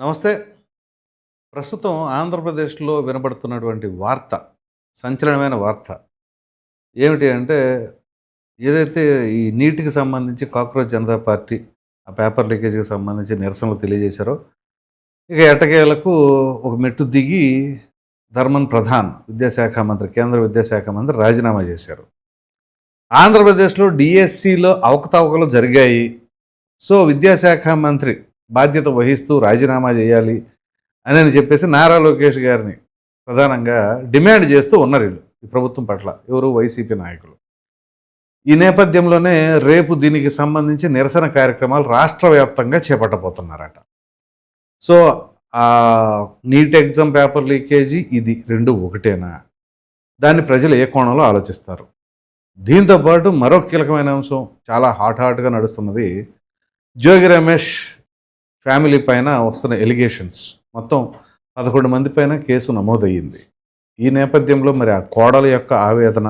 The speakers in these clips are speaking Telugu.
నమస్తే. ప్రస్తుతం ఆంధ్రప్రదేశ్‌లో వినబడుతున్నటువంటి వార్త, సంచలనమైన వార్త ఏమిటి అంటే, ఏదైతే ఈ నీట్‌కి సంబంధించి కాక్రోచ్ జనతా పార్టీ ఆ పేపర్ లీకేజ్‌కి సంబంధించి నిరసనలు తెలియజేశారో, ఇక ఎట్టకేలకు ఒక మెట్టు దిగి ధర్మన్ ప్రధాన్ విద్యాశాఖ మంత్రి, కేంద్ర విద్యాశాఖ మంత్రి రాజీనామా చేశారు. ఆంధ్రప్రదేశ్‌లో డీఎస్సీలో అవకతవకలు జరిగాయి. సో, విద్యాశాఖ మంత్రి బాధ్యత వహిస్తూ రాజీనామా చేయాలి అని చెప్పేసి నారా లోకేష్ గారిని ప్రధానంగా డిమాండ్ చేస్తూ ఉన్నారు వీళ్ళు ఈ ప్రభుత్వం పట్ల, ఎవరు వైసీపీ నాయకులు. ఈ నేపథ్యంలోనే రేపు దీనికి సంబంధించి నిరసన కార్యక్రమాలు రాష్ట్ర వ్యాప్తంగా చేపట్టబోతున్నారట. సో ఆ నీట్ ఎగ్జామ్ పేపర్ లీకేజీ ఇది రెండు ఒకటేనా? దాన్ని ప్రజలు ఏ కోణంలో ఆలోచిస్తారు? దీంతోపాటు మరో కీలకమైన అంశం చాలా హాట్గా నడుస్తున్నది. జోగి రమేష్ ఫ్యామిలీ పైన వస్తున్న ఎలిగేషన్స్, మొత్తం 11 మంది పైన కేసు నమోదయ్యింది. ఈ నేపథ్యంలో మరి ఆ కోడల యొక్క ఆవేదన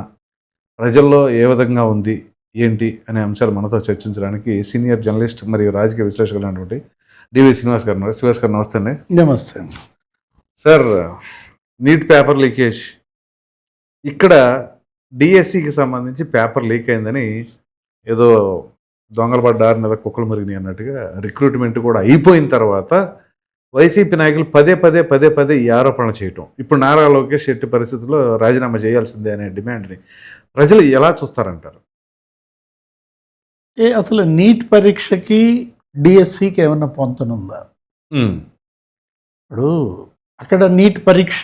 ప్రజల్లో ఏ విధంగా ఉంది, ఏంటి అనే అంశాలు మనతో చర్చించడానికి సీనియర్ జర్నలిస్ట్ మరియు రాజకీయ విశ్లేషకులైనటువంటి డివి శ్రీనివాస్ గారు. శ్రీనివాస్ గారు నమస్తే అండి. నమస్తే సార్. నీట్ పేపర్ లీకేజ్, ఇక్కడ డిఎస్సికి సంబంధించి పేపర్ లీక్ అయిందని ఏదో దొంగలు పడ్డారు లేదా కుక్కలు మురిగినాయి అన్నట్టుగా రిక్రూట్మెంట్ కూడా అయిపోయిన తర్వాత వైసీపీ నాయకులు పదే పదే ఈ ఆరోపణలు చేయటం, ఇప్పుడు నారా లోకేష్ ఎట్టి పరిస్థితుల్లో రాజీనామా చేయాల్సిందే అనే డిమాండ్ని ప్రజలు ఎలా చూస్తారంటారు? అసలు నీట్ పరీక్షకి డిఎస్సికి ఏమన్నా పొంతనుందా? ఇప్పుడు అక్కడ నీట్ పరీక్ష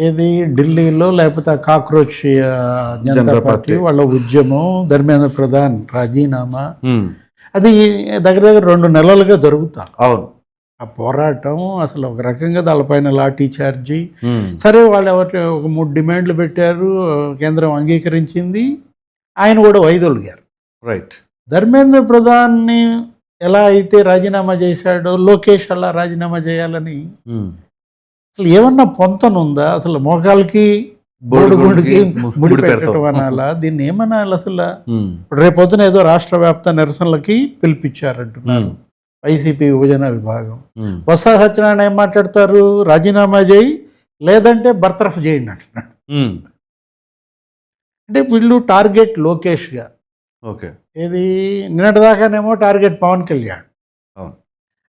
ఏది ఢిల్లీలో, లేకపోతే ఆ కాక్రోచ్ జనతా పార్టీ వాళ్ళ ఉద్యమం, ధర్మేంద్ర ప్రధాన్ రాజీనామా, అది దగ్గర 2 నెలలుగా జరుగుతా. అవును, ఆ పోరాటం అసలు ఒక రకంగా దానిపైన లాఠీ చార్జీ. సరే, వాళ్ళు ఎవరు ఒక 3 డిమాండ్లు పెట్టారు, కేంద్రం అంగీకరించింది, ఆయన కూడా వైదొలిగారు. రైట్. ధర్మేంద్ర ప్రధాన్ని ఎలా అయితే రాజీనామా చేశాడో లోకేష్ అలా రాజీనామా చేయాలని అసలు ఏమన్నా పొంతనుందా? అసలు మోకాలకి బోడుగుండికి ముడి పెట్టడం అనాలా, దీన్ని ఏమనాలి అసలు? ఇప్పుడు రేపొద్దున ఏదో రాష్ట్ర వ్యాప్త నిరసనలకి పిలిపించారంటున్నారు వైసీపీ యువజన విభాగం. బొత్స సత్యనారాయణ ఏం మాట్లాడతారు? రాజీనామా చేయి, లేదంటే బర్తరఫ్ చేయండి అంటున్నాడు. అంటే వీళ్ళు టార్గెట్ లోకేష్ గారు. ఓకే. ఇది నిన్నటిదాకానేమో టార్గెట్ పవన్ కళ్యాణ్.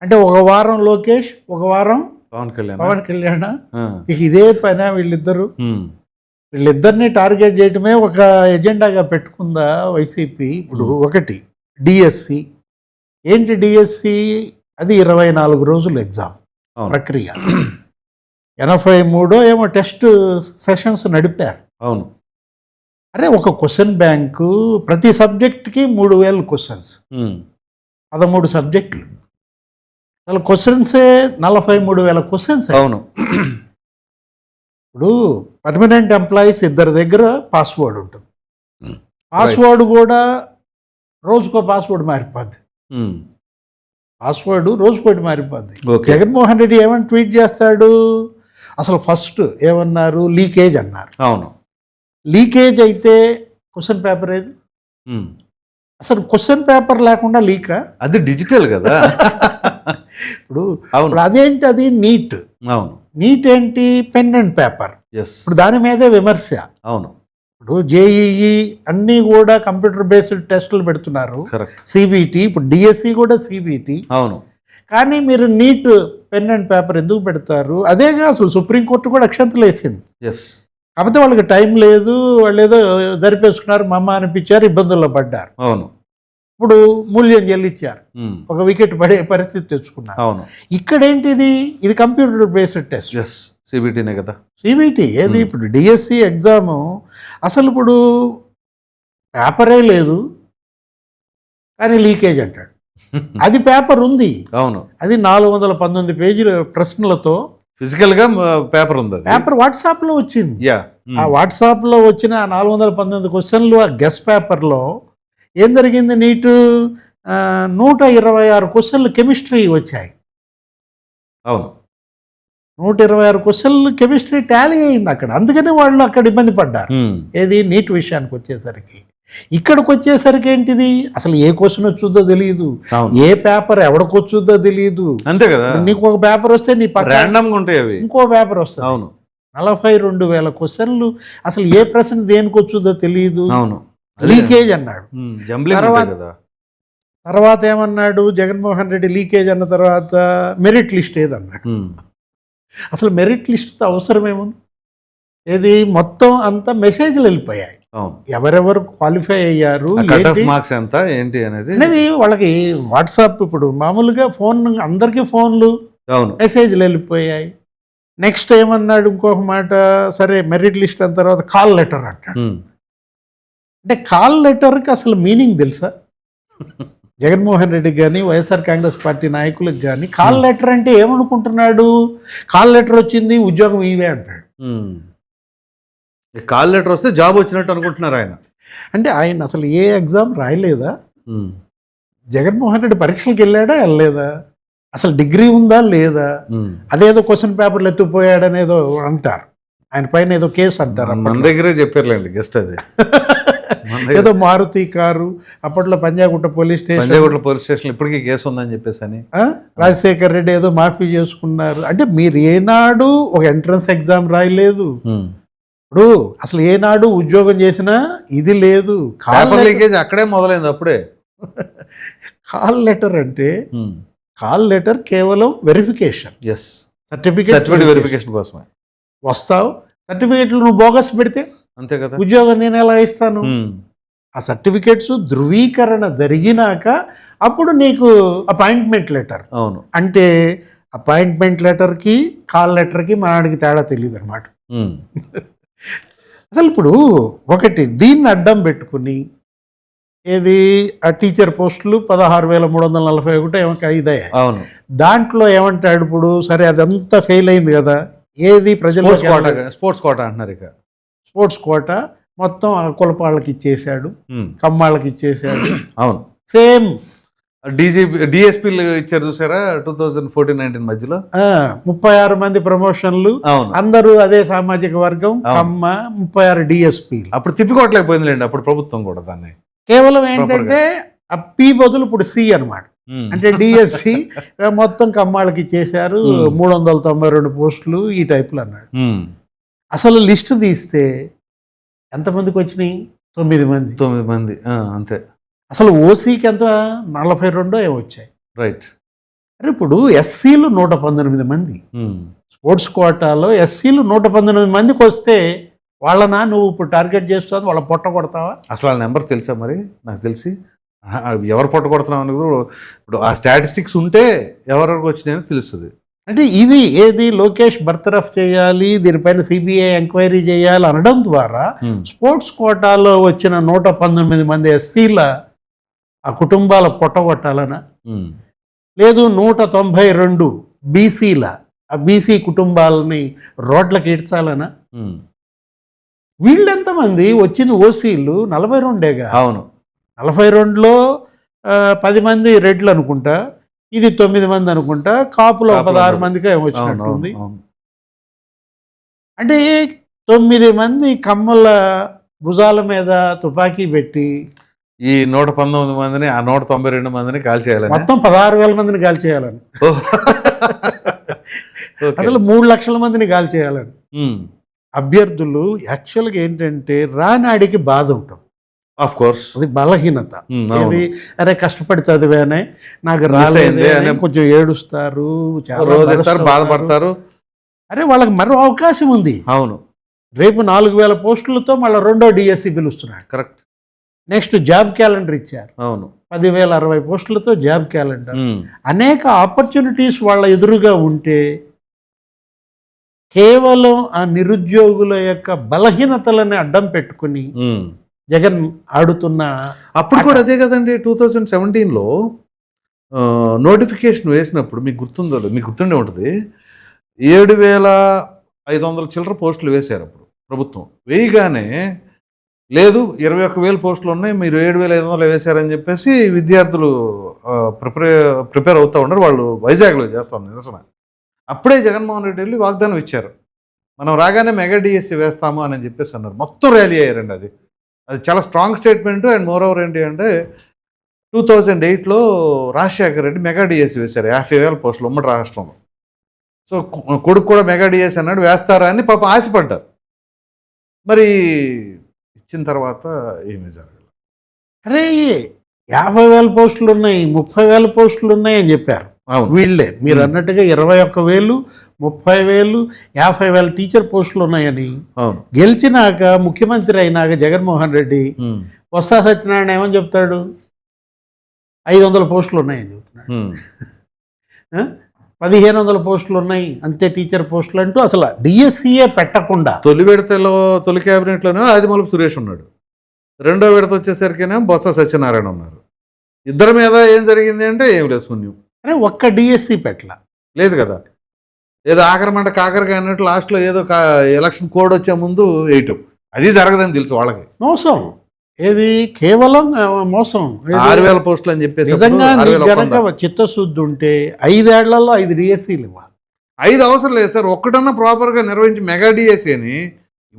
అంటే ఒక వారం లోకేష్, ఒక వారం పవన్ కళ్యాణ్. ఇక ఇదే పైన వీళ్ళిద్దరిని టార్గెట్ చేయటమే ఒక ఎజెండాగా పెట్టుకుందా వైసీపీ. ఇప్పుడు ఒకటి డిఎస్సి. ఏంటి డిఎస్సి? అది 24 రోజులు ఎగ్జామ్ ప్రక్రియ. 83 ఏమో టెస్ట్ సెషన్స్ నడిపారు. అవును. అరే, ఒక క్వశ్చన్ బ్యాంకు ప్రతి సబ్జెక్ట్కి 3000 క్వశ్చన్స్, 13 సబ్జెక్టులు. అసలు క్వశ్చన్సే 43,000 క్వశ్చన్స్. అవును. ఇప్పుడు పర్మనెంట్ ఎంప్లాయీస్ ఇద్దరి దగ్గర పాస్వర్డ్ ఉంటుంది. పాస్వర్డ్ కూడా రోజుకో పాస్వర్డ్ మారిపోద్ది. పాస్వర్డ్ రోజుకోటి మారిపోద్ది. జగన్మోహన్ రెడ్డి ఏమని ట్వీట్ చేస్తాడు? అసలు ఫస్ట్ ఏమన్నారు? లీకేజ్ అన్నారు. అవును. లీకేజ్ అయితే క్వశ్చన్ పేపర్ ఏది? అసలు క్వశ్చన్ పేపర్ లేకుండా లీకా? అది డిజిటల్ కదా. ఇప్పుడు అదేంటి? అది నీట్. అవును. నీట్ ఏంటి? Pen and paper. ఇప్పుడు దాని మీదే విమర్శ. అవును. ఇప్పుడు జేఈఈ అన్నీ కూడా కంప్యూటర్ బేస్డ్ టెస్టులు పెడుతున్నారు. సిబిటి, ఇప్పుడు డిఎస్సి కూడా సిబిటి. అవును. కానీ మీరు నీట్ పెన్ అండ్ పేపర్ ఎందుకు పెడతారు? అదేగా అసలు సుప్రీంకోర్టు కూడా అక్షంతలు వేసింది. కాకపోతే వాళ్ళకి టైం లేదు, వాళ్ళు ఏదో జరిపేసుకున్నారు, మా అమ్మ అనిపించారు, ఇబ్బందుల్లో పడ్డారు. అవును. ఇప్పుడు మూల్యం చెల్లించారు, ఒక వికెట్ పడే పరిస్థితి తెచ్చుకున్నారు. అవును. ఇక్కడేంటిది? ఇది కంప్యూటర్ బేస్డ్ టెస్ట్. సిబిటీనే కదా. సిబిటి ఏది? ఇప్పుడు డిఎస్సి ఎగ్జాము అసలు ఇప్పుడు పేపరే లేదు, కానీ లీకేజ్ అంటాడు. అది పేపర్ ఉంది. అవును. అది 419 పేజీల ప్రశ్నలతో ఫిజికల్ గా పేపర్ ఉంది. పేపర్ వాట్సాప్లో వచ్చింది. ఆ వాట్సాప్లో వచ్చిన 419 క్వశ్చన్లు ఆ గెస్ పేపర్లో ఏం జరిగింది? నీటు 126 క్వశ్చన్లు కెమిస్ట్రీ వచ్చాయి. అవును. 126 క్వశ్చన్లు కెమిస్ట్రీ టాలీ అయింది అక్కడ. అందుకని వాళ్ళు అక్కడ ఇబ్బంది పడ్డారు. ఏది? నీట్ విషయానికి వచ్చేసరికి ఇక్కడికి వచ్చేసరికి ఏంటిది, అసలు ఏ క్వశ్చన్ వచ్చుద్దో తెలియదు, అవును. ఏ పేపర్ ఎవడికి వచ్చుద్దో తెలియదు. అంతే కదా, నీకు ఒక పేపర్ వస్తే నీ పక్క ర్యాండమ్ గా ఉంటాయి అవి. ఇంకో పేపర్ వస్తుంది. అవును 42,000 క్వశ్చన్లు, అసలు ఏ ప్రశ్న దేనికి వచ్చుద్దో తెలియదు. అవును, లీకేజ్ అన్నాడు. జంబ్లింగ్ తర్వాత కదా. తర్వాత ఏమన్నాడు జగన్మోహన్ రెడ్డి, లీకేజ్ అన్న తర్వాత మెరిట్ లిస్ట్ ఏదన్నాడు. అసలు మెరిట్ లిస్ట్తో అవసరం ఏముంది? ఏది మొత్తం అంతా మెసేజ్లు వెళ్ళిపోయాయి. అవును, ఎవరెవరు క్వాలిఫై అయ్యారు, కట్ ఆఫ్ మార్క్స్ ఎంత ఏంటి అనేది వాళ్ళకి వాట్సాప్, ఇప్పుడు మామూలుగా ఫోన్, అందరికీ ఫోన్లు, అవును, మెసేజ్లు వెళ్ళిపోయాయి. నెక్స్ట్ ఏమన్నాడు ఇంకొక మాట, సరే మెరిట్ లిస్ట్ అన్న తర్వాత కాల్ లెటర్ అంటాడు. అంటే కాల్ లెటర్కి అసలు మీనింగ్ తెలుసా? జగన్మోహన్ రెడ్డికి కానీ వైఎస్ఆర్ కాంగ్రెస్ పార్టీ నాయకులకు కానీ కాల్ లెటర్ అంటే ఏమనుకుంటున్నాడు? కాల్ లెటర్ వచ్చింది, ఉద్యోగం ఇవే అంటాడు. కాల్ లెటర్ వస్తే జాబ్ వచ్చినట్టు అనుకుంటున్నారు ఆయన. అంటే ఆయన అసలు ఏ ఎగ్జామ్ రాయలేదా? జగన్మోహన్ రెడ్డి పరీక్షలకు వెళ్ళాడా వెళ్ళలేదా? అసలు డిగ్రీ ఉందా లేదా? అదేదో క్వశ్చన్ పేపర్లు ఎత్తుపోయాడనేదో అంటారు, ఆయన పైన ఏదో కేసు అంటారు. మన దగ్గరే చెప్పారులేండి గెస్ట్ అది. ఏదో మారుతి కారు అప్పట్లో పంజాగుట్ట పోలీస్ స్టేషన్ ఇప్పటికీ కేసు ఉందని చెప్పేసి అని రాజశేఖర్ రెడ్డి ఏదో మాఫీ చేసుకున్నారు. అంటే మీరు ఏనాడు ఒక ఎంట్రన్స్ ఎగ్జామ్ రాయలేదు. ఇప్పుడు అసలు ఏనాడు ఉద్యోగం చేసినా ఇది లేదు. పేపర్ లీకేజ్ అక్కడే మొదలైంది అప్పుడే. కాల్ లెటర్ అంటే కాల్ లెటర్ కేవలం వెరిఫికేషన్, సర్టిఫికేట్ వెరిఫికేషన్ కోసమే. వస్తావు, సర్టిఫికేట్లు నువ్వు బోగస్ పెడితే అంతే కదా, ఉద్యోగం నేను ఎలా ఇస్తాను? ఆ సర్టిఫికేట్స్ ధృవీకరణ జరిగినాక అప్పుడు నీకు అపాయింట్మెంట్ లెటర్. అవును, అంటే అపాయింట్మెంట్ లెటర్కి కాల్ లెటర్కి మనకి తేడా తెలియదు అనమాట. అసలు ఇప్పుడు ఒకటి దీన్ని అడ్డం పెట్టుకుని ఏది ఆ టీచర్ పోస్టులు 16,341 ఏమో ఇదయ్యాయి. అవును, దాంట్లో ఏమంటాడు ఇప్పుడు, సరే అదంతా ఫెయిల్ అయింది కదా, ఏది ప్రజలు స్పోర్ట్స్ కోటా అంటున్నారు. ఇక స్పోర్ట్స్ కోటా మొత్తం కులపాళ్ళకి ఇచ్చేసాడు, కమ్మాళ్ళకి ఇచ్చేసాడు. అవును, సేమ్ డిఎస్పీలు ఇచ్చారు చూసారా 2014-19 మధ్యలో 36 మంది ప్రమోషన్లు. అందరూ అదే సామాజిక వర్గం, కమ్మ, 36 డిఎస్పీ. అప్పుడు తిప్పికోవట్లేకపోయిందిలేండి అప్పుడు ప్రభుత్వం కూడా దాన్ని. కేవలం ఏంటంటే ఆ పి బదులు ఇప్పుడు సి అనమాట. అంటే డిఎస్సి మొత్తం కమ్మాళ్ళకి ఇచ్చేసారు, 392 పోస్టులు ఈ టైప్లో అన్నాడు. అసలు లిస్టు తీస్తే ఎంతమందికి వచ్చినాయి? 9 మంది అంతే. అసలు ఓసీకి ఎంత? 42 ఏమో వచ్చాయి. రైట్. అరే ఇప్పుడు ఎస్సీలు 119 మంది, స్పోర్ట్స్ కోటాలో ఎస్సీలు 119 మందికి వస్తే వాళ్ళనా నువ్వు ఇప్పుడు టార్గెట్ చేస్తావు, వాళ్ళ పొట్ట కొడతావా? అసలు ఆ నెంబర్ తెలుసా మరి? నాకు తెలిసి ఎవరు పొట్ట కొడుతున్నావు అని ఇప్పుడు ఆ స్టాటిస్టిక్స్ ఉంటే ఎవరెవరికి వచ్చినాయని తెలుస్తుంది. అంటే ఇది ఏది లోకేష్ బర్తరఫ్ చేయాలి, దీనిపైన సిబిఐ ఎంక్వైరీ చేయాలి అనడం ద్వారా స్పోర్ట్స్ కోటాలో వచ్చిన 119 మంది ఎస్సీల ఆ కుటుంబాల పొట్టగొట్టాలనా? లేదు 192 బీసీల ఆ బీసీ కుటుంబాలని రోడ్లకు ఈడ్చాలనా? వీళ్ళెంతమంది వచ్చిన ఓసీలు 42గా. అవును, 42లో 10 మంది రెడ్లు అనుకుంటా, ఇది 9 మంది అనుకుంటా, కాపులో 16 మందికి వచ్చినట్టుంది. అంటే 9 మంది కమ్మల భుజాల మీద తుపాకీ పెట్టి ఈ 119 మందిని ఆ 192 మందిని కాల్ చేయాలని, మొత్తం 16,000 మందిని కాల్ చేయాలని, అసలు 3 లక్షల మందిని కాల్ చేయాలని. అభ్యర్థులు యాక్చువల్గా ఏంటంటే రానాడికి బాధ ఉంటుంది, ఆఫ్ కోర్స్ అది బలహీనత. ఇది అరే కష్టపడి చదివానే నాకు రాలేదు కొంచెం ఏడుస్తారు, చాలా బాధపడతారు. అరే వాళ్ళకి మరో అవకాశం ఉంది. అవును, రేపు 4,000 పోస్టులతో మళ్ళీ 2వ డిఎస్సి పిలుస్తున్నాడు. కరెక్ట్. నెక్స్ట్ జాబ్ క్యాలెండర్ ఇచ్చారు. అవును, 10,060 పోస్టులతో జాబ్ క్యాలెండర్. అనేక ఆపర్చునిటీస్ వాళ్ళ ఎదురుగా ఉంటే కేవలం ఆ నిరుద్యోగుల యొక్క బలహీనతలని అడ్డం పెట్టుకుని జగన్ ఆడుతున్న. అప్పుడు కూడా అదే కదండి 2017లో నోటిఫికేషన్ వేసినప్పుడు మీకు గుర్తుండే ఉంటుంది, 7,500 చిల్లర పోస్టులు వేశారు అప్పుడు ప్రభుత్వం. వేయగానే లేదు 21,000 పోస్టులు ఉన్నాయి, మీరు 7,500 వేశారని చెప్పేసి విద్యార్థులు ప్రిపేర్ అవుతూ ఉన్నారు. వాళ్ళు వైజాగ్లో చేస్తారు నిరసన. అప్పుడే జగన్మోహన్ రెడ్డి వెళ్ళి వాగ్దానం ఇచ్చారు, మనం రాగానే మెగా డిఎస్సి వేస్తాము అని చెప్పేసి అన్నారు. మొత్తం ర్యాలీ అయ్యారండి. అది చాలా strong statement. And more over ఏంటి అంటే 2008లో రాజశేఖర రెడ్డి మెగా డిఎస్సి వేశారు 50,000 పోస్టులు ఉమ్మడి రాష్ట్రంలో. సో కొడుకు కూడా మెగా డిఎస్సి అన్నాడు, వేస్తారా అని పాపం ఆశపడ్డారు. మరి ఇచ్చిన తర్వాత ఏమీ జరగలేదు. అరే 50,000 పోస్టులు ఉన్నాయి, 30,000 పోస్టులు ఉన్నాయి అని చెప్పారు. అవును, వీళ్ళే మీరు అన్నట్టుగా 21,000, 30,000, 50,000 టీచర్ పోస్టులు ఉన్నాయని. అవును, గెలిచినాక ముఖ్యమంత్రి అయినాక జగన్మోహన్ రెడ్డి బొత్స సత్యనారాయణ ఏమని చెప్తాడు, 500 పోస్టులు ఉన్నాయని చెప్తున్నాడు. 1,500 పోస్టులు ఉన్నాయి అంతే టీచర్ పోస్టులు అంటూ అసలు డిఎస్సిఏ పెట్టకుండా తొలి విడతలో తొలి క్యాబినెట్లోనే ఆదిమూలపు సురేష్ ఉన్నాడు, రెండో విడత వచ్చేసరికేనే బొత్స సత్యనారాయణ ఉన్నారు. ఇద్దరి మీద ఏం జరిగింది అంటే ఏం లేదు, శూన్యం. అరే ఒక్క డిఎస్సి పెట్టలా లేదు కదా, ఏదో ఆఖరమంట కాకరగా అన్నట్టు లాస్ట్లో ఏదో ఎలక్షన్ కోడ్ వచ్చే ముందు వేయటం, అది జరగదని తెలుసు వాళ్ళకి. మోసం, ఏది కేవలం మోసం. 6,000 పోస్టులు అని చెప్పేసి నిజంగా గనక చిత్తశుద్ధి ఉంటే 5 ఏళ్లలో 5 డిఎస్సీలు ఇవ్వాలి. 5 అవసరం లేదు సార్, ఒక్కటన్నా ప్రాపర్గా నిర్వహించి మెగా డిఎస్సీ అని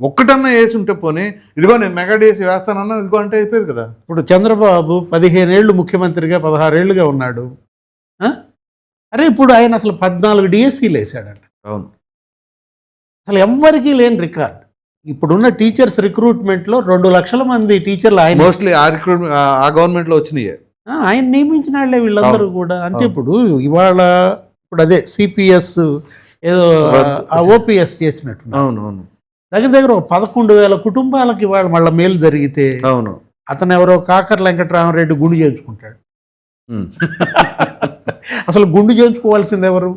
ఒక్కటన్నా వేసి ఉంటే పోనీ, ఇదిగో నేను మెగా డిఎస్సీ వేస్తానన్నా ఇదిగో అంటే అయిపోయేది కదా. ఇప్పుడు చంద్రబాబు 15 ఏళ్ళు ముఖ్యమంత్రిగా 16 ఏళ్ళుగా ఉన్నాడు. అరే ఇప్పుడు ఆయన అసలు 14 డిఎస్సీలు వేసాడంట. అవును, అసలు ఎవ్వరికీ లేని రికార్డ్. ఇప్పుడున్న టీచర్స్ రిక్రూట్మెంట్లో 2 లక్షల మంది టీచర్లు ఆయన మోస్ట్లీ ఆ గవర్నమెంట్లో వచ్చినాయి. ఆయన నియమించిన వాళ్ళే వీళ్ళందరూ కూడా. అంటే ఇప్పుడు ఇవాళ ఇప్పుడు అదే సిపిఎస్ ఏదో ఓపీఎస్ చేసినట్టు. అవును అవును, దగ్గర ఒక 11,000 కుటుంబాలకి ఇవాళ మళ్ళీ మేలు జరిగితే అవును, అతను ఎవరో కాకర్ల వెంకటరామరెడ్డి గుండు చేయించుకుంటాడు. అసలు గుండు చేయించుకోవాల్సింది ఎవరు?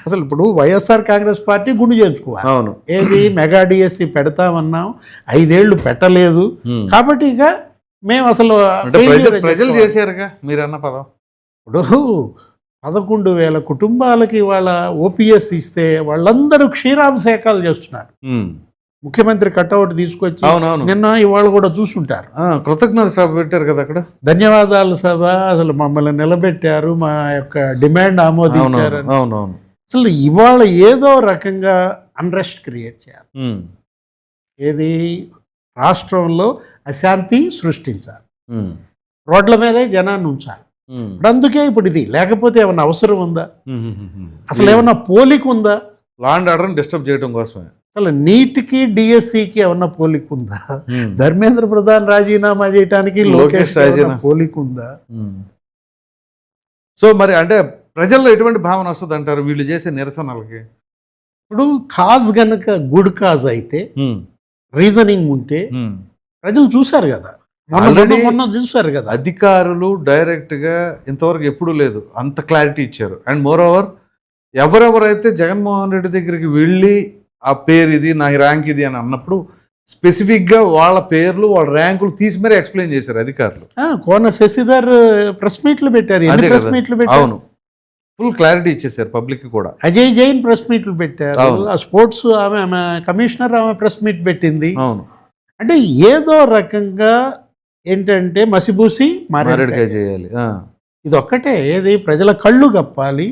అసలు ఇప్పుడు వైఎస్ఆర్ కాంగ్రెస్ పార్టీ గుండు చేయించుకోవాలి. అవును, ఏది మెగా డిఎస్సి పెడతామన్నాం, 5 ఏళ్ళు పెట్టలేదు కాబట్టి ఇక మేము అసలు ప్రజలు చేశారుగా మీరన్న పదం. ఇప్పుడు 11,000 కుటుంబాలకి వాళ్ళ ఓపీఎస్ ఇస్తే వాళ్ళందరూ క్షీరాభిషేకాలు చేస్తున్నారు. ముఖ్యమంత్రి కట్అవుట్ తీసుకొచ్చి నిన్న ఇవాళ కూడా చూసుంటారు. కృతజ్ఞత సభ పెట్టారు కదా అక్కడ, ధన్యవాదాలు సభ, అసలు మమ్మల్ని నిలబెట్టారు, మా యొక్క డిమాండ్ ఆమోదించారు. అవునవును, అసలు ఇవాళ ఏదో రకంగా అన్రెస్ట్ క్రియేట్ చేయాలి, ఏది రాష్ట్రంలో అశాంతి సృష్టించాలి, రోడ్ల మీదే జనాన్ని ఉంచాలి. అందుకే ఇప్పుడు ఇది, లేకపోతే ఏమన్నా అవసరం ఉందా? అసలు ఏమన్నా పోలిక ఉందా? లా అండ్ ఆర్డర్ని డిస్టర్బ్ చేయడం కోసమే. అసలు నీట్కి డిఎస్సికి ఏమన్నా పోలిక ఉందా? ధర్మేంద్ర ప్రధాన్ రాజీనామా చేయడానికి లోకేష్ పోలిక ఉందా? సో మరి అంటే ప్రజల్లో ఎటువంటి భావన వస్తుంది అంటారు వీళ్ళు చేసే నిరసనలకి? ఇప్పుడు కాజ్ గనక గుడ్ కాజ్ అయితే, రీజనింగ్ ఉంటే ప్రజలు చూశారు కదా, మొన్న చూశారు కదా. అధికారులు డైరెక్ట్గా ఇంతవరకు ఎప్పుడూ లేదు అంత క్లారిటీ ఇచ్చారు. అండ్ మోర్ ఓవర్ ఎవరెవరైతే జగన్మోహన్ రెడ్డి దగ్గరికి వెళ్ళి ఆ పేరు ఇది, నా ర్యాంక్ ఇది అని అన్నప్పుడు స్పెసిఫిక్గా వాళ్ళ పేర్లు వాళ్ళ ర్యాంకులు తీసి మరీ ఎక్స్ప్లెయిన్ చేశారు అధికారులు. కోన శశిధర్ ప్రెస్ మీట్లు పెట్టారు. అవును, ఫుల్ క్లారిటీ ఇచ్చేసారు పబ్లిక్ కూడా. అజయ్ జైన్ ప్రెస్ మీట్లు పెట్టారు. ఆ స్పోర్ట్స్ ఆమె కమిషనర్ ఆమె ప్రెస్ మీట్ పెట్టింది. అవును, అంటే ఏదో రకంగా ఏంటంటే మసిబూసి మారేడుకాయ చేయాలి. ఇది ఒక్కటే, ఏది ప్రజల కళ్ళు కప్పాలి,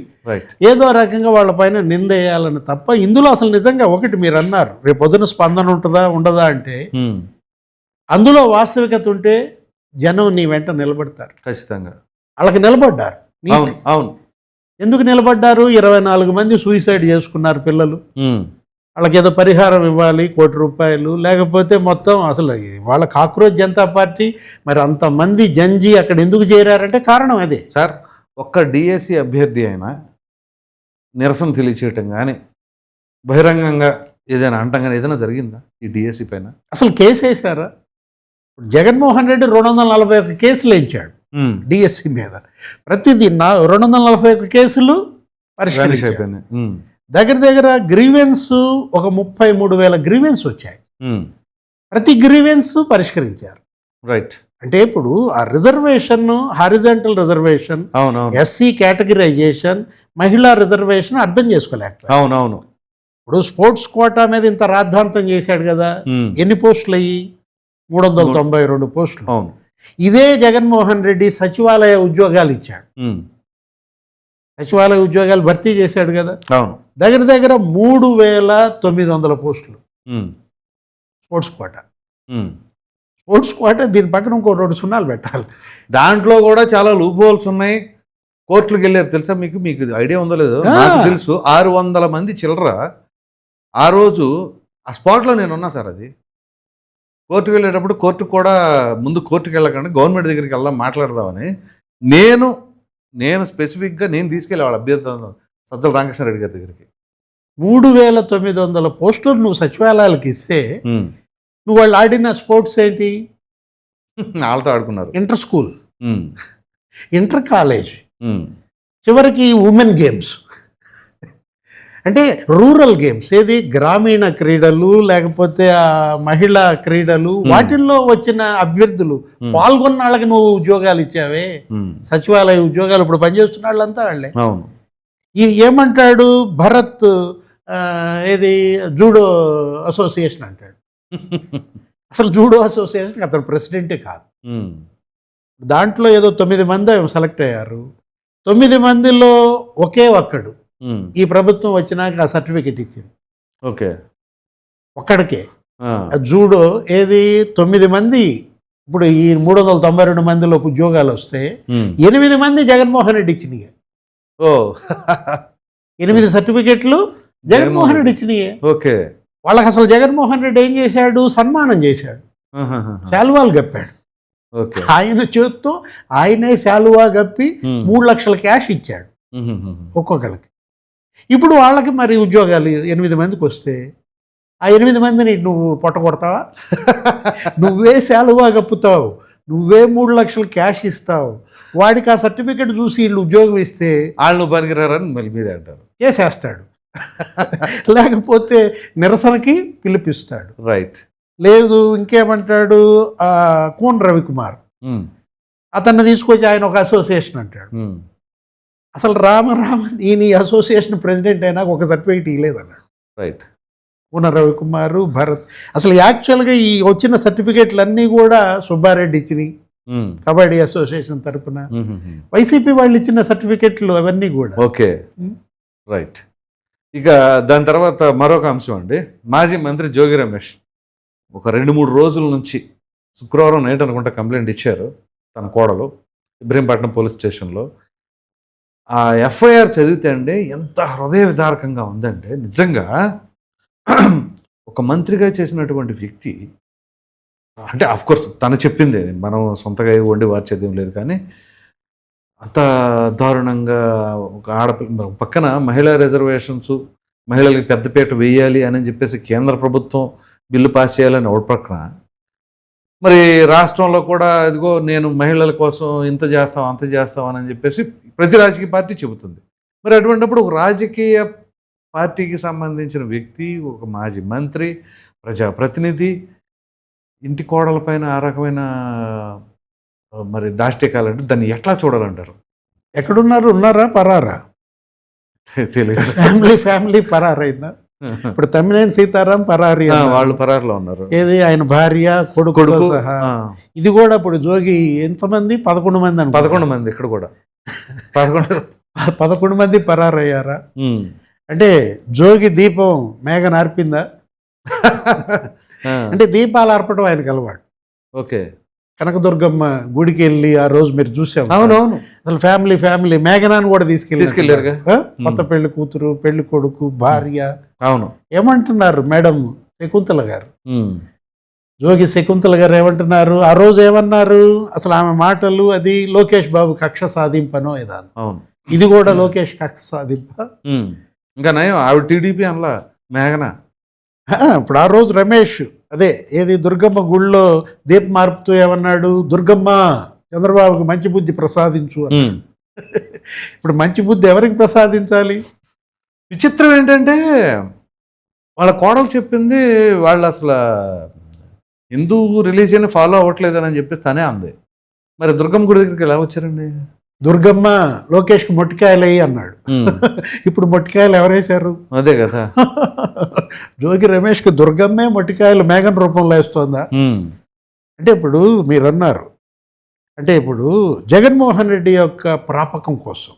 ఏదో రకంగా వాళ్ళ పైన నిందేయాలని తప్ప ఇందులో అసలు నిజంగా ఒకటి మీరు అన్నారు, రేపు పొద్దున స్పందన ఉంటుందా ఉండదా అంటే, అందులో వాస్తవికత ఉంటే జనం నీ వెంట నిలబడతారు ఖచ్చితంగా. వాళ్ళకి నిలబడ్డారు. అవును, ఎందుకు నిలబడ్డారు? 24 మంది సూసైడ్ చేసుకున్నారు పిల్లలు, వాళ్ళకి ఏదో పరిహారం ఇవ్వాలి, 1 కోటి రూపాయలు, లేకపోతే మొత్తం అసలు వాళ్ళ కాక్రోచ్ జనతా పార్టీ మరి అంతమంది జంజీ అక్కడ ఎందుకు చేరారంటే కారణం అదే సార్. ఒక్క డిఎస్సి అభ్యర్థి అయినా నిరసన తెలియచేయటం కానీ బహిరంగంగా ఏదైనా అంటాం కానీ ఏదైనా జరిగిందా ఈ డిఎస్సి పైన? అసలు కేసు వేశారా? జగన్మోహన్ రెడ్డి 241 కేసులు వేయించాడు డిఎస్సి మీద. ప్రతిదీ 241 కేసులు పరిష్కరించాయి. దగ్గర గ్రీవెన్స్ ఒక 33,000 గ్రీవెన్స్ వచ్చాయి. ప్రతి గ్రీవెన్స్ పరిష్కరించారు. రైట్. అంటే ఇప్పుడు ఆ reservation, horizontal reservation, SC categorisation, మహిళా రిజర్వేషన్ అర్థం చేసుకోలేకపోయారు. అవునవును. ఇప్పుడు స్పోర్ట్స్ కోటా మీద ఇంత రాద్ధాంతం చేశాడు కదా, ఎన్ని పోస్టులు అయ్యి? 392 పోస్టులు. అవును. ఇదే జగన్మోహన్ రెడ్డి సచివాలయ ఉద్యోగాలు ఇచ్చాడు, సచివాలయ ఉద్యోగాలు భర్తీ చేశాడు కదా. అవును. దగ్గర 3,900 పోస్టులు స్పోర్ట్స్ కోటా. ఉమ్. స్పోర్ట్స్ కోట, దీని పక్కన ఇంకో 2 సున్నాలు పెట్టాలి. దాంట్లో కూడా చాలా లూప్ హోల్స్ ఉన్నాయి. కోర్టులకు వెళ్ళారు తెలుసా మీకు? మీకు ఐడియా ఉందో లేదో, నాకు తెలుసు. 600 మంది చిల్లర ఆ రోజు ఆ స్పాట్లో నేను ఉన్నా సార్. అది కోర్టుకు వెళ్ళేటప్పుడు కోర్టుకు కూడా ముందు కోర్టుకు వెళ్ళకుండా గవర్నమెంట్ దగ్గరికి వెళ్దాం మాట్లాడదామని నేను స్పెసిఫిక్గా నేను తీసుకెళ్ళే వాళ్ళ అభ్యర్థి సజ్జల రామకృష్ణారెడ్డి గారి దగ్గరికి. 3900 పోస్టులు నువ్వు సచివాలయాలకు ఇస్తే నువ్వు వాళ్ళు ఆడిన స్పోర్ట్స్ ఏంటి? వాళ్ళతో ఆడుకున్నారు. ఇంటర్ స్కూల్, ఉమ్, ఇంటర్ కాలేజ్, ఉమ్, చివరికి ఉమెన్ గేమ్స్, అంటే రూరల్ గేమ్స్, ఏది గ్రామీణ క్రీడలు లేకపోతే ఆ మహిళా క్రీడలు, వాటిల్లో వచ్చిన అభ్యర్థులు పాల్గొన్న వాళ్ళకి నువ్వు ఉద్యోగాలు ఇచ్చావే. సచివాలయ ఉద్యోగాలు ఇప్పుడు పనిచేస్తున్న వాళ్ళంతా వాళ్ళే. అవును. ఏమంటాడు భరత్, ఏది జూడో అసోసియేషన్ అంటాడు. అసలు జూడో అసోసియేషన్ అతను ప్రెసిడెంటే కాదు. దాంట్లో ఏదో 9 మంది సెలెక్ట్ అయ్యారు. 9 మందిలో ఒకే ఒక్కడు ఈ ప్రభుత్వం వచ్చినాక ఆ సర్టిఫికెట్ ఇచ్చింది. ఓకే, ఒక్కడికే జూడో. ఏది 9 మంది, ఇప్పుడు ఈ 392 మందిలో ఉద్యోగాలు వస్తే 8 మంది జగన్మోహన్ రెడ్డి ఇచ్చినాయి. ఓ 8 సర్టిఫికెట్లు జగన్మోహన్ రెడ్డి ఇచ్చినాయి. ఓకే. వాళ్ళకి అసలు జగన్మోహన్ రెడ్డి ఏం చేశాడు? సన్మానం చేశాడు, శాలువాలు కప్పాడు. ఆయన చేత్తో ఆయనే శాలువా కప్పి 3 లక్షల క్యాష్ ఇచ్చాడు ఒక్కొక్కరికి. ఇప్పుడు వాళ్ళకి మరి ఉద్యోగాలు 8 మందికి వస్తే ఆ 8 మందిని నువ్వు పొట్టగొడతావా? నువ్వే శాలువా కప్పుతావు, నువ్వే 3 లక్షలు క్యాష్ ఇస్తావు. వాడికి ఆ సర్టిఫికెట్ చూసి వీళ్ళు ఉద్యోగం ఇస్తే వాళ్ళు పనికిరారని మళ్ళీ మీరే అంటారు. చేసేస్తాడు, లేకపోతే నిరసనకి పిలిపిస్తాడు. రైట్. లేదు ఇంకేమంటాడు, కోన్ రవికుమార్, అతన్ని తీసుకొచ్చి ఆయన ఒక అసోసియేషన్ అంటాడు. అసలు ఈయన అసోసియేషన్ ప్రెసిడెంట్ అయినా ఒక సర్టిఫికేట్ ఇవ్వలేదన్నాడు. రైట్. కోన రవికుమారు, భరత్. అసలు యాక్చువల్గా ఈ వచ్చిన సర్టిఫికేట్లు అన్నీ కూడా సుబ్బారెడ్డి ఇచ్చినాయి కబడ్డీ అసోసియేషన్ తరఫున. వైసీపీ వాళ్ళు ఇచ్చిన సర్టిఫికెట్లు అవన్నీ కూడా. Okay, right. ఇక దాని తర్వాత మరొక అంశం అండి. మాజీ మంత్రి జోగి రమేష్ ఒక 2-3 రోజుల నుంచి శుక్రవారం నైట్ అనుకుంటా కంప్లైంట్ ఇచ్చారు తన కోడలు ఇబ్రహీంపట్నం పోలీస్ స్టేషన్లో. ఆ ఎఫ్ఐఆర్ చదివితే అండి ఎంత హృదయ విదారకంగా ఉందంటే, నిజంగా ఒక మంత్రిగా చేసినటువంటి వ్యక్తి, అంటే ఆఫ్కోర్స్ తను చెప్పిందే, మనం సొంతగా వండి వార్చేదేం లేదు, కానీ అంత దారుణంగా ఒక ఆడపిల్ల పక్కన మహిళా రిజర్వేషన్స్, మహిళలకి పెద్దపీట వేయాలి అని చెప్పేసి కేంద్ర ప్రభుత్వం బిల్లు పాస్ చేయాలని ఒక పక్కన, మరి రాష్ట్రంలో కూడా ఇదిగో నేను మహిళల కోసం ఇంత చేస్తాం అంత చేస్తాం అని చెప్పేసి ప్రతి రాజకీయ పార్టీ చెబుతుంది. మరి అటువంటిప్పుడు ఒక రాజకీయ పార్టీకి సంబంధించిన వ్యక్తి, ఒక మాజీ మంత్రి, ప్రజాప్రతినిధి ఇంటి కోడల పైన ఆ రకమైన మరి దాష్టికాలంటే దాన్ని ఎట్లా చూడాలంటారు? ఎక్కడున్నారు? ఉన్నారా? పరారా? తెలియదు. ఫ్యామిలీ పరారైందా? ఇప్పుడు తమ్మినేని సీతారాం పరారి, వాళ్ళు పరారులో ఉన్నారు. ఏది ఆయన భార్య, కొడుకు సహా. ఇది కూడా ఇప్పుడు జోగి ఎంతమంది? 11 మంది అని. 11 మంది ఇక్కడ కూడా 11 మంది పరారయ్యారా? అంటే జోగి దీపం మేఘన ఆర్పిందా? అంటే దీపాలు ఆర్పడం ఆయనకు అలవాటు. ఓకే. కనకదుర్గమ్మ గుడికి వెళ్ళి ఆ రోజు మీరు చూసాం. అవునవును. అసలు ఫ్యామిలీ మేఘనాన్ని కూడా తీసుకెళ్ళారు. కొత్త పెళ్లి కూతురు, పెళ్లి కొడుకు, భార్య. అవును. ఏమంటున్నారు మేడం శకుంతల గారు, జోగి శకుంతల గారు ఏమంటున్నారు? ఆ రోజు ఏమన్నారు? అసలు ఆమె మాటలు, అది లోకేష్ బాబు కక్ష సాధింపనో ఏదా? అవును, ఇది కూడా లోకేష్ కక్ష సాధింప. ఇంకా నయం ఆవిడ టీడీపీ అనలా, మేఘన. ఇప్పుడు ఆ రోజు రమేష్ అదే ఏది దుర్గమ్మ గుళ్ళో దీప మార్పుతూ ఏమన్నాడు? దుర్గమ్మ చంద్రబాబుకి మంచి బుద్ధి ప్రసాదించు. ఇప్పుడు మంచి బుద్ధి ఎవరికి ప్రసాదించాలి? విచిత్రం ఏంటంటే వాళ్ళ కోడలు చెప్పింది వాళ్ళు అసలు హిందూ రిలీజియన్ ఫాలో అవ్వట్లేదని చెప్పేసి తనే అంది. మరి దుర్గమ్మ గుడి దగ్గరికి ఎలా వచ్చారండి? దుర్గమ్మ లోకేష్కి మొట్టికాయలు అయ్యి అన్నాడు. ఇప్పుడు మొట్టికాయలు ఎవరేశారు? అదే కదా. జోగి రమేష్కి దుర్గమ్మే మొట్టికాయలు మేఘన రూపంలో వేస్తోందా? అంటే ఇప్పుడు మీరు అన్నారు, అంటే ఇప్పుడు జగన్మోహన్ రెడ్డి యొక్క ప్రాపకం కోసం,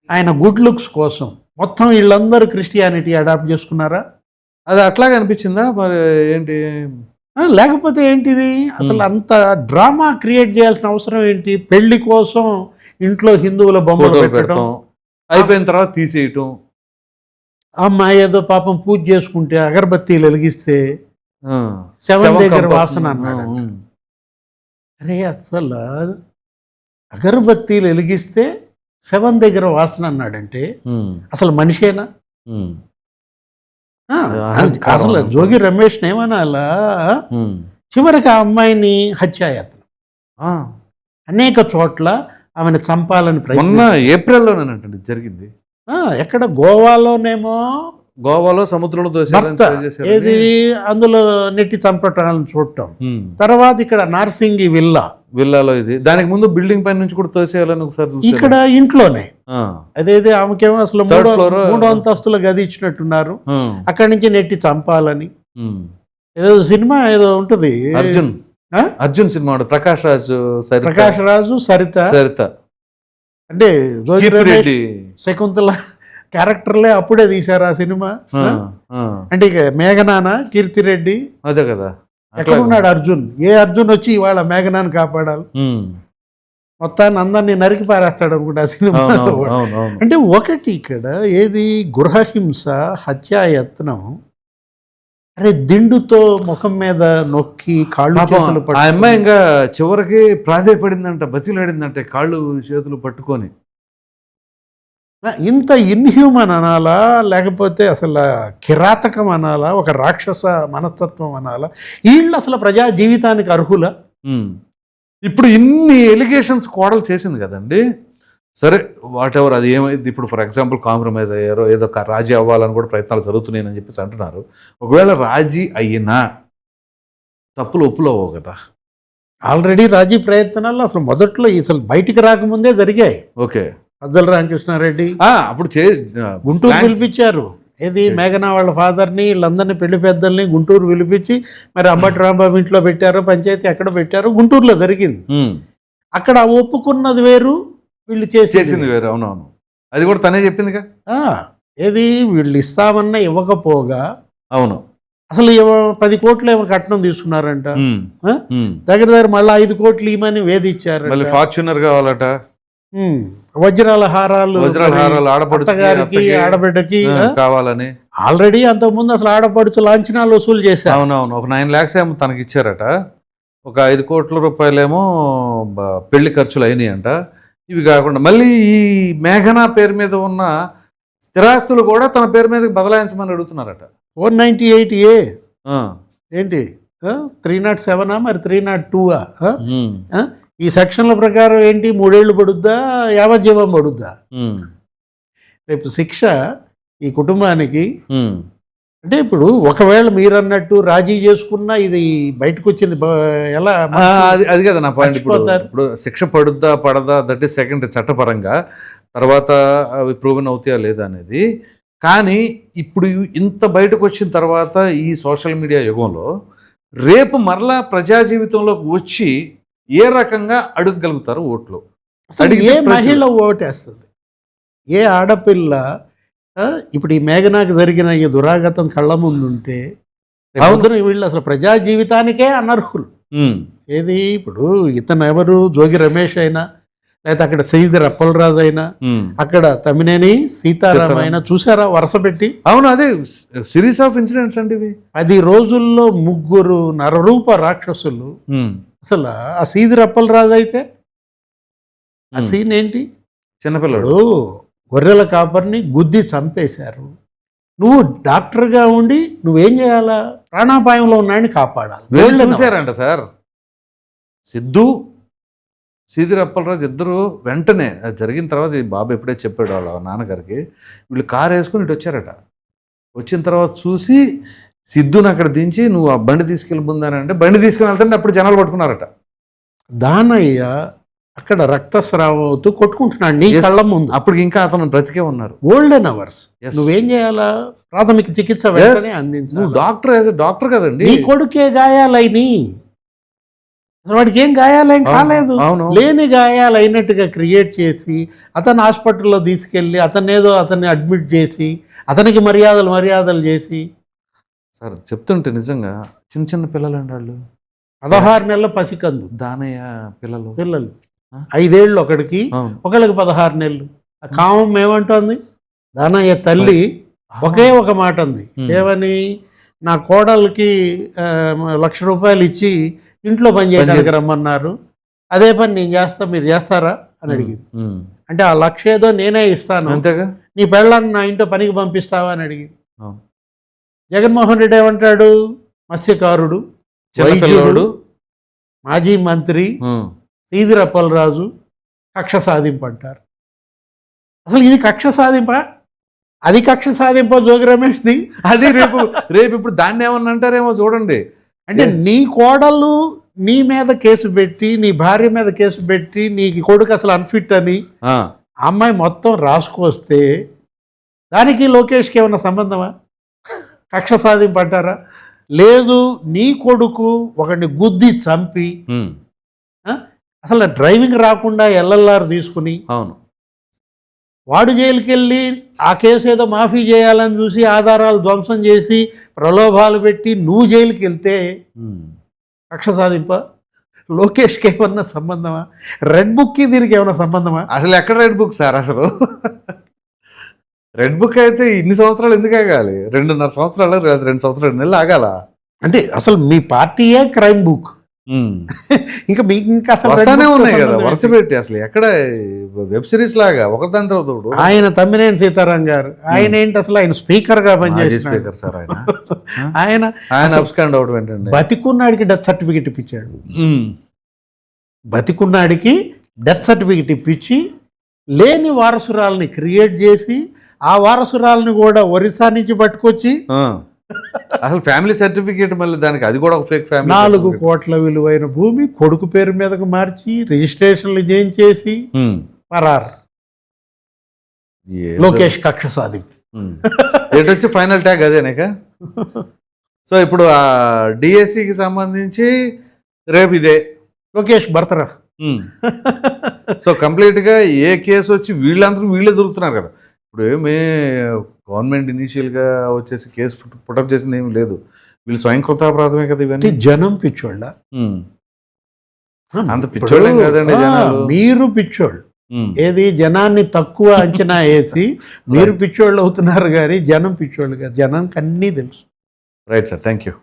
ఆయన గుడ్ లుక్స్ కోసం మొత్తం వీళ్ళందరూ క్రిస్టియానిటీ అడాప్ట్ చేసుకున్నారా? అది అట్లాగే అనిపించిందా? మరి ఏంటి లేకపోతే ఏంటిది అసలు అంత డ్రామా క్రియేట్ చేయాల్సిన అవసరం ఏంటి? పెళ్లి కోసం ఇంట్లో హిందువుల బొమ్మలు ఫోటోలు పెట్టడం, పెడతాం, అయిపోయిన తర్వాత తీసేయటం. అమ్మాయి ఏదో పాపం పూజ చేసుకుంటే అగరబత్తీలు వెలిగిస్తే శవం దగ్గర వాసన అన్నాడు. అరే అసలు అగరబత్తీలు వెలిగిస్తే శవం దగ్గర వాసన అన్నాడంటే అసలు మనిషేనా? అసలు జోగి రమేష్ ఏమనాలా? చివరికి ఆ అమ్మాయిని హత్యాయత్నం, అనేక చోట్ల ఆమెను చంపాలని మొన్న ఏప్రిల్లోనేనంటండి జరిగింది. ఎక్కడ గోవాలోనేమో గోవాలో సముద్రంలో ఏది అందులో నెట్టి చంపటాలను చూడటం. తర్వాత ఇక్కడ నార్సింగి విల్లాలో ఇది, దానికి ముందు బిల్డింగ్ పైన నుంచి కూడా తోసేయాలని ఒకసారి ఇక్కడ ఇంట్లోనే అదేది ఆమెకేమో అసలు మూడో అంతస్తుల గది ఇచ్చినట్టున్నారు, అక్కడి నుంచి నెట్టి చంపాలని. ఏదో సినిమా ఏదో ఉంటది, అర్జున్ సినిమా, ప్రకాష్ రాజు సరిత అంటే జోగి రమేష్ శకుంతల క్యారెక్టర్లే అప్పుడే తీశారు ఆ సినిమా. అంటే ఇక మేఘనాన కీర్తిరెడ్డి అదే కదా, ఎక్కడ ఉన్నాడు అర్జున్? ఏ అర్జున్ వచ్చి ఇవాళ మేఘనాన్ని కాపాడాలి? మొత్తాన్ని అందరినీ నరికి పారేస్తాడు అనుకుంటా ఆ సినిమాలో. అంటే ఒకటి ఇక్కడ ఏది గృహహింస, హత్యాయత్నం, అరే దిండుతో ముఖం మీద నొక్కి కాళ్ళు చేతులు ఆ అమ్మాయి ఇంకా చివరికి ప్రాధేయపడిందంట, బతిలాడిందంటే కాళ్ళు చేతులు పట్టుకొని. ఇంత ఇన్హ్యూమన్ అనాలా, లేకపోతే అసలు కిరాతకం అనాలా, ఒక రాక్షస మనస్తత్వం అనాలా? వీళ్ళు అసలు ప్రజా జీవితానికి అర్హుల? ఇప్పుడు ఇన్ని ఎలిగేషన్స్ కోడలు చేసింది కదండి. సరే వాట్ ఎవర్, అది ఏమైంది ఇప్పుడు? ఫర్ ఎగ్జాంపుల్ కాంప్రమైజ్ అయ్యారో, ఏదో రాజీ అవ్వాలని కూడా ప్రయత్నాలు జరుగుతున్నాయని చెప్పేసి అంటున్నారు. ఒకవేళ రాజీ అయినా తప్పులు ఒప్పులు అవ్వవు కదా. ఆల్రెడీ రాజీ ప్రయత్నాలు అసలు మొదట్లో అసలు బయటికి రాకముందే జరిగాయి. ఓకే, అజ్జల రామకృష్ణారెడ్డి అప్పుడు గుంటూరు పిలిపించారు. ఏది మేఘనా వాళ్ళ ఫాదర్ని, వీళ్ళందరినీ పెళ్లి పెద్దల్ని గుంటూరు పిలిపించి, మరి అంబటి రాంబాబు ఇంట్లో పెట్టారో, పంచాయతీ ఎక్కడ పెట్టారో, గుంటూరులో జరిగింది. అక్కడ ఒప్పుకున్నది వేరు, వీళ్ళు చేసింది వేరు. అవునవును, అది కూడా తనే చెప్పిందిగా. ఏది వీళ్ళు ఇస్తామన్నా ఇవ్వకపోగా, అవును అసలు 10 కోట్లు ఏమో కట్నం తీసుకున్నారంట, దగ్గర మళ్ళీ 5 కోట్లు ఇవ్వమని వేధిచ్చారు. మళ్ళీ ఫార్చునర్ కావాలట, వజ్రాల హారాలు ఆడపడుచుకి ఆడబిడ్డకి కావాలని. ఆల్రెడీ అంతకుముందు అసలు ఆడపడుచు లాంఛనాలు వసూలు చేశారు. అవునవును, ఒక 9 lakhs ఏమో తనకి ఇచ్చారట, ఒక 5 కోట్ల రూపాయలేమో పెళ్లి ఖర్చులు అయినాయి అంట. ఇవి కాకుండా మళ్ళీ ఈ మేఘనా పేరు మీద ఉన్న స్థిరాస్తులు కూడా తన పేరు మీద బదలాయించమని అడుగుతున్నారట. 498A ఏంటి 307 మరి 302 ఈ సెక్షన్ల ప్రకారం ఏంటి 3 ఏళ్ళు పడుద్దా, యావజ్జీవం పడుద్దా? రేపు శిక్ష ఈ కుటుంబానికి. అంటే ఇప్పుడు ఒకవేళ మీరు అన్నట్టు రాజీ చేసుకున్నా ఇది బయటకు వచ్చింది ఎలా? అది కదా నా పాయింట్. ఇప్పుడు శిక్ష పడుద్దా పడదా దట్ ఈస్ సెకండ్, చట్టపరంగా తర్వాత అవి ప్రూవెన్ అవుతాయా లేదా అనేది. కానీ ఇప్పుడు ఇంత బయటకు వచ్చిన తర్వాత ఈ సోషల్ మీడియా యుగంలో రేపు మరలా ప్రజా జీవితంలోకి వచ్చి ఏ రకంగా అడగగలుగుతారు ఓట్లు? ఏ మహిళ ఓటేస్తుంది? ఏ ఆడపిల్ల? ఇప్పుడు ఈ మేఘనాకు జరిగిన ఈ దురాగతం కళ్ళ ముందుంటే వీళ్ళు అసలు ప్రజా జీవితానికే అనర్హులు. ఏది ఇప్పుడు ఇతను ఎవరు, జోగి రమేష్ అయినా, లేకపోతే అక్కడ సయ్యద్ అప్పలరాజు అయినా, అక్కడ తమ్మినేని సీతారాం అయినా చూసారా వరుస పెట్టి? అవును, అదే సిరీస్ ఆఫ్ ఇన్సిడెంట్స్ అండి ఇవి. 10 రోజుల్లో 3 నరరూప రాక్షసులు. అసలు ఆ సీదిర్ అప్పలరాజు అయితే ఆ సీన్ ఏంటి? చిన్నపిల్లడు గొర్రెల కాపర్ని గుద్ది చంపేశారు. నువ్వు డాక్టర్గా ఉండి నువ్వేం చేయాలా? ప్రాణాపాయంలో ఉన్నాయని కాపాడాలి. చూశారంట సార్, సీదిర్ అప్పలరాజు ఇద్దరు వెంటనే జరిగిన తర్వాత బాబు ఎప్పుడే చెప్పాడు వాళ్ళ నాన్నగారికి, వీళ్ళు కారు వేసుకుని ఇటు వచ్చారట. వచ్చిన తర్వాత చూసి సిద్ధుని అక్కడ దించి నువ్వు ఆ బండి తీసుకెళ్ళి ముందానంటే బండి తీసుకుని వెళ్తుంటే అప్పుడు జనాలు పట్టుకున్నారట. దానయ్య అక్కడ రక్తస్రావం అవుతూ కొట్టుకుంటున్నాడు నీ కళ్ళ ముందు. అప్పుడు ఇంకా అతను బ్రతికే ఉన్నారు. Golden hours. నువ్వేం చేయాలా? ప్రాథమిక చికిత్స వెంటనే అందించాలి. నువ్వు డాక్టర్ కదండి. నీ కొడుకే గాయాలైని, వాడికి ఏం గాయాలేం కాలేదు, లేని గాయాలు అయినట్టుగా క్రియేట్ చేసి అతను హాస్పిటల్లో తీసుకెళ్ళి అతన్ని అడ్మిట్ చేసి అతనికి మర్యాదలు చేసి సార్ చెప్తుంటే నిజంగా చిన్న చిన్న పిల్లలు అండి వాళ్ళు, 16 నెలల పసికందు దానయ్య పిల్లలు. పిల్లలు, 5 ఏళ్ళు ఒకడికి, అవును. ఒకళ్ళకి 16 నెలలు. ఆ కామం ఏమంటోంది, దానయ్య తల్లి ఒకే ఒక మాట ఉంది, ఏమని, నా కోడలికి 1,00,000 రూపాయలు ఇచ్చి ఇంట్లో పని చేయడానికి రమ్మన్నారు, అదే పని నేను చేస్తా, మీరు చేస్తారా అని అడిగింది. అంటే ఆ 1,00,000 ఏదో నేనే ఇస్తాను, అంతేగా. నీ పెళ్ళాన్ని నా ఇంట్లో పనికి పంపిస్తావా అని అడిగింది. అవును. జగన్మోహన్ రెడ్డి ఏమంటాడు, మత్స్యకారుడు, వైద్యుడు, మాజీ మంత్రి, సీదిరప్పలరాజు, కక్ష సాధింపు అంటారు. అసలు ఇది కక్ష సాధింపా? అది కక్ష సాధింప జోగి రమేష్ది. అది రేపు ఇప్పుడు దాన్ని ఏమన్నా అంటారేమో చూడండి. అంటే నీ కోడలు నీ మీద కేసు పెట్టి, నీ భార్య మీద కేసు పెట్టి, నీకు కొడుకు అసలు అన్ఫిట్ అని ఆ అమ్మాయి మొత్తం రాసుకొస్తే దానికి లోకేష్కి ఏమన్నా సంబంధమా? కక్ష సాధింపు అంటారా? లేదు, నీ కొడుకు ఒకడిని గుద్ది చంపి అసలు డ్రైవింగ్ రాకుండా ఎల్ఎల్ఆర్ తీసుకుని, అవును, వాడు జైలుకి వెళ్ళి ఆ కేసు ఏదో మాఫీ చేయాలని చూసి ఆధారాలు ధ్వంసం చేసి ప్రలోభాలు పెట్టి నువ్వు జైలుకి వెళ్తే కక్ష సాధింప? లోకేష్కి ఏమన్నా సంబంధమా? రెడ్ బుక్కి దీనికి ఏమన్నా సంబంధమా? అసలు ఎక్కడ రెడ్ బుక్ సార్? అసలు రెడ్ బుక్ అయితే ఇన్ని సంవత్సరాలు ఎందుకు ఆగాలి? 2.5 సంవత్సరాలు, 2 సంవత్సరాలు, 2 నెలలు ఆగాల? అంటే అసలు మీ పార్టీయే క్రైమ్ బుక్. ఇంకా మీకు ఇంకా అసలు వస్తానే ఉన్నాయి కదా వరుస పెట్టి. అసలు ఎక్కడ వెబ్ సిరీస్ లాగా ఒకదాని తర్వాత ఆయన తమ్మినేని సీతారాం గారు, ఆయన ఏంటి అసలు, ఆయన స్పీకర్ గా పనిచేసి స్పీకర్ సార్ ఆయన అబ్స్కాండ్ అవడం ఏంటండి? బతికున్నాడికి డెత్ సర్టిఫికెట్ ఇప్పించాడు. బతికున్నాడికి డెత్ సర్టిఫికెట్ ఇప్పించి లేని వారసురాలని క్రియేట్ చేసి ఆ వారసురాలని కూడా ఒరిస్సా నుంచి పట్టుకొచ్చి అసలు ఫ్యామిలీ సర్టిఫికేట్ మళ్ళీ దానికి అది కూడా ఒక ఫేక్ ఫ్యామిలీ. 4 కోట్ల విలువైన భూమి కొడుకు పేరు మీదకు మార్చి రిజిస్ట్రేషన్లు చేయించేసి పరార్. లోకేష్ కక్ష సాధింపు. వచ్చి ఫైనల్ ట్యాగ్ అదేనాక. సో ఇప్పుడు ఆ డిఎస్సికి సంబంధించి రేపు ఇదే లోకేష్ బర్తరఫ్. సో కంప్లీట్గా ఏ కేసు వచ్చి వీళ్ళందరూ వీళ్ళే దొరుకుతున్నారు కదా. ఇప్పుడు ఏమి గవర్నమెంట్ ఇనీషియల్గా వచ్చేసి కేసు పుటప్ చేసింది ఏమి లేదు, వీళ్ళు స్వయంకృతాపరాధమే కదా ఇవన్నీ. జనం పిచ్చోళ్ళ, అంత పిచ్చోళ్ళేం కాదండి జనాలు. మీరు పిచ్చోళ్ళు. ఏది జనాన్ని తక్కువ అంచనా వేసి మీరు పిచ్చోళ్ళు అవుతున్నారు కానీ జనం పిచ్చోళ్ళు కాదు, జనానికి అన్నీ తెలుసు. Right sir, thank you.